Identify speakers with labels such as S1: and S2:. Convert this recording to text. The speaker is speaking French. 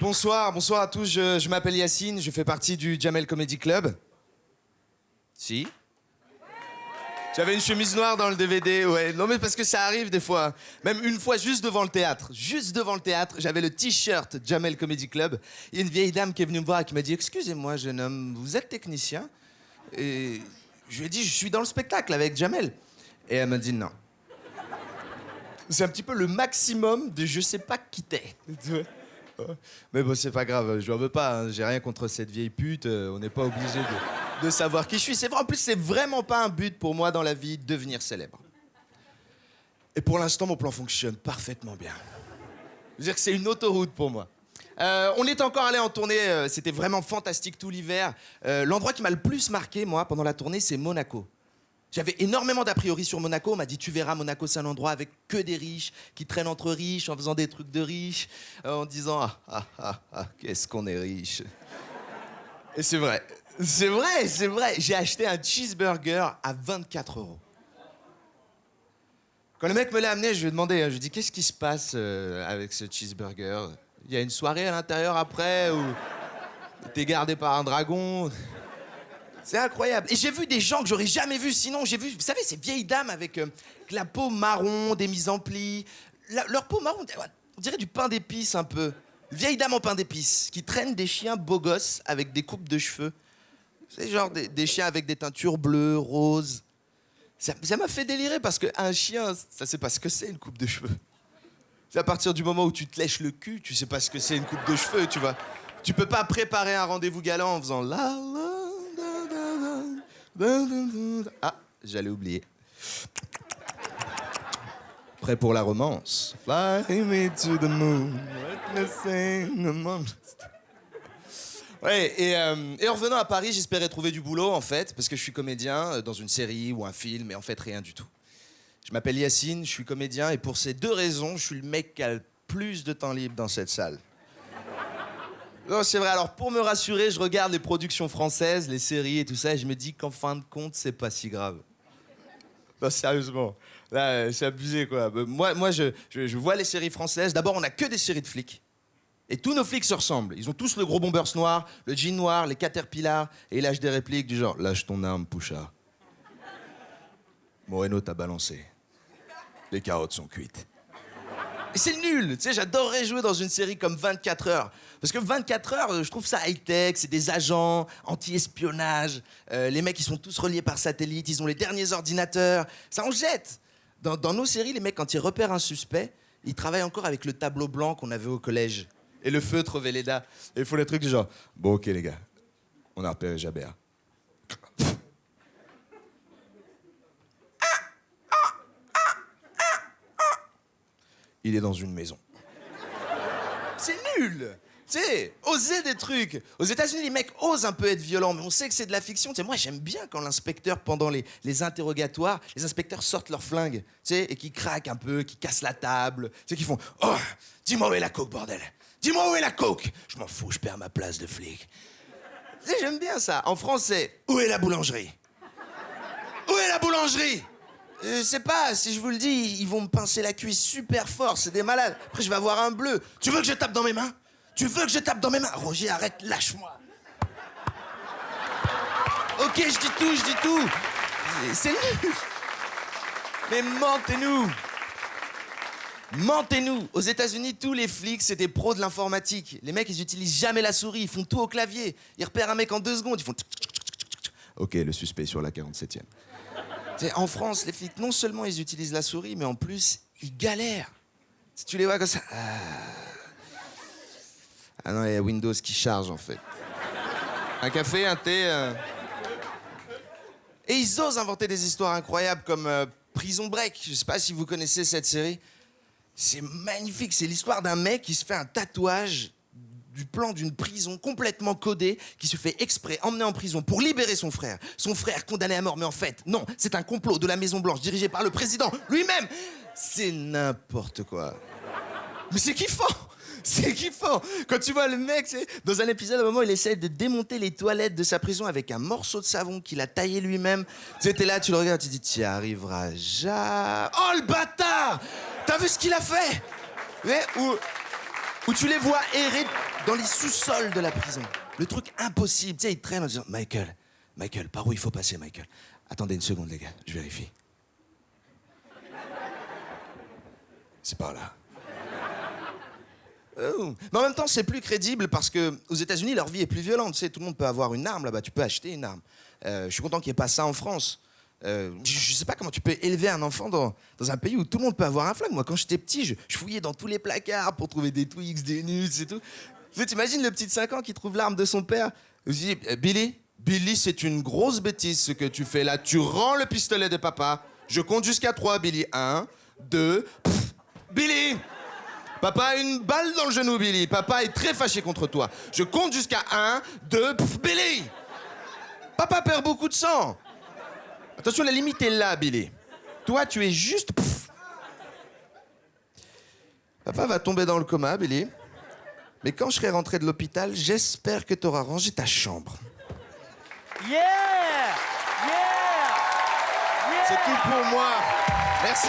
S1: Bonsoir à tous. Je m'appelle Yacine, je fais partie du Jamel Comedy Club. Si. J'avais une chemise noire dans le DVD, ouais. Non mais parce que ça arrive des fois. Même une fois, juste devant le théâtre, j'avais le t-shirt Jamel Comedy Club. Il y a une vieille dame qui est venue me voir et qui m'a dit « Excusez-moi, jeune homme, vous êtes technicien ?» Et je lui ai dit « Je suis dans le spectacle avec Jamel. » Et elle m'a dit « Non. » C'est un petit peu le maximum de je sais pas qui t'es. Mais bon, c'est pas grave, je lui en veux pas, hein. J'ai rien contre cette vieille pute, on n'est pas obligé de savoir qui je suis. C'est vrai, en plus, c'est vraiment pas un but pour moi dans la vie, devenir célèbre. Et pour l'instant, mon plan fonctionne parfaitement bien. Je veux dire que c'est une autoroute pour moi. On est encore allé en tournée, c'était vraiment fantastique tout l'hiver. L'endroit qui m'a le plus marqué, moi, pendant la tournée, c'est Monaco. J'avais énormément d'a priori sur Monaco. On m'a dit, tu verras, Monaco, c'est un endroit avec que des riches, qui traînent entre riches, en faisant des trucs de riches, en disant, qu'est-ce qu'on est riche. Et c'est vrai. J'ai acheté un cheeseburger à 24 €. Quand le mec me l'a amené, je lui ai demandé, je lui ai dit, qu'est-ce qui se passe avec ce cheeseburger? Il y a une soirée à l'intérieur après, ou t'es gardé par un dragon? C'est incroyable. Et j'ai vu des gens que j'aurais jamais vus sinon. J'ai vu, vous savez, ces vieilles dames avec la peau marron, des mises en plis. Leur peau marron, on dirait du pain d'épices un peu. Vieilles dames en pain d'épices qui traînent des chiens beaux gosses avec des coupes de cheveux. C'est genre des chiens avec des teintures bleues, roses. Ça m'a fait délirer parce qu'un chien, ça sait pas ce que c'est une coupe de cheveux. C'est à partir du moment où tu te lèches le cul, tu sais pas ce que c'est une coupe de cheveux, tu vois. Tu peux pas préparer un rendez-vous galant en faisant la la. Ah, j'allais oublier. Prêt pour la romance. Fly me to the moon. Let me sing the moon. Ouais, et en revenant à Paris, j'espérais trouver du boulot, en fait, parce que je suis comédien dans une série ou un film, et en fait, rien du tout. Je m'appelle Yacine, je suis comédien, et pour ces deux raisons, je suis le mec qui a le plus de temps libre dans cette salle. Non, c'est vrai. Alors, pour me rassurer, je regarde les productions françaises, les séries et tout ça, et je me dis qu'en fin de compte, c'est pas si grave. Non, sérieusement. Là, c'est abusé, quoi. Moi, je vois les séries françaises. D'abord, on n'a que des séries de flics. Et tous nos flics se ressemblent. Ils ont tous le gros bombers noir, le jean noir, les caterpillars, et ils lâchent des répliques du genre « Lâche ton arme, Poucha. Moreno t'a balancé. Les carottes sont cuites. » Et c'est nul, tu sais, j'adorerais jouer dans une série comme 24 heures. Parce que 24 heures, je trouve ça high-tech, c'est des agents, anti-espionnage, les mecs, ils sont tous reliés par satellite, ils ont les derniers ordinateurs, ça en jette. Dans nos séries, les mecs, quand ils repèrent un suspect, ils travaillent encore avec le tableau blanc qu'on avait au collège. Et le feutre Velleda. Et ils font des trucs du genre, bon, ok les gars, on a repéré Jabert. Il est dans une maison. C'est nul. Tu sais, oser des trucs. Aux États-Unis, les mecs osent un peu être violents, mais on sait que c'est de la fiction. Tu sais, moi, j'aime bien quand l'inspecteur, pendant les interrogatoires, les inspecteurs sortent leurs flingues, tu sais, et qui craquent un peu, qui cassent la table, tu sais, qui font « Oh, dis-moi où est la coke, bordel. Dis-moi où est la coke. Je m'en fous, je perds ma place de flic. » Tu sais, j'aime bien ça. En français, où est la boulangerie? Où est la boulangerie? Je sais pas, si je vous le dis, ils vont me pincer la cuisse super fort, c'est des malades. Après, je vais avoir un bleu. Tu veux que je tape dans mes mains? Tu veux que je tape dans mes mains? Roger, arrête, lâche-moi. Ok, je dis tout. C'est nul. Mais mentez-nous. Mentez-nous. Aux États-Unis, tous les flics, c'est des pros de l'informatique. Les mecs, ils utilisent jamais la souris, ils font tout au clavier. Ils repèrent un mec en 2 secondes, ils font... Ok, le suspect est sur la 47e. En France, les flics, non seulement ils utilisent la souris, mais en plus, ils galèrent. Si tu les vois comme ça... Ah non, il y a Windows qui charge, en fait. Un café, un thé... Et ils osent inventer des histoires incroyables comme Prison Break. Je sais pas si vous connaissez cette série. C'est magnifique. C'est l'histoire d'un mec qui se fait un tatouage du plan d'une prison complètement codée, qui se fait exprès emmener en prison pour libérer son frère. Son frère condamné à mort, mais en fait, non, c'est un complot de la Maison Blanche dirigé par le président lui-même. C'est n'importe quoi. Mais c'est kiffant. C'est kiffant. Quand tu vois le mec, c'est dans un épisode, à un moment, il essaie de démonter les toilettes de sa prison avec un morceau de savon qu'il a taillé lui-même. Tu sais, t'es là, tu le regardes, tu te dis, t'y arriveras jamais. Oh, le bâtard! T'as vu ce qu'il a fait? Ouais, ou... Où tu les vois errer dans les sous-sols de la prison. Le truc impossible. Tu sais, ils traînent en disant « Michael, par où il faut passer, Michael ?» Attendez une seconde, les gars, je vérifie. C'est par là. Mais en même temps, c'est plus crédible parce que aux États-Unis, leur vie est plus violente. Tu sais, tout le monde peut avoir une arme là-bas. Tu peux acheter une arme. Je suis content qu'il n'y ait pas ça en France. Je sais pas comment tu peux élever un enfant dans un pays où tout le monde peut avoir un flingue. Moi, quand j'étais petit, je fouillais dans tous les placards pour trouver des Twix, des Nuts et tout. Tu t'imagines le petit de 5 ans qui trouve l'arme de son père. Je me dis, Billy, c'est une grosse bêtise ce que tu fais là. Tu rends le pistolet de papa. Je compte jusqu'à 3, Billy. 1, 2... Billy! Papa a une balle dans le genou, Billy. Papa est très fâché contre toi. Je compte jusqu'à 1, 2... Billy! Papa perd beaucoup de sang. Attention, la limite est là, Billy. Toi, tu es juste... Papa va tomber dans le coma, Billy. Mais quand je serai rentré de l'hôpital, j'espère que tu auras rangé ta chambre.
S2: Yeah! Yeah!
S1: C'est tout pour moi. Merci.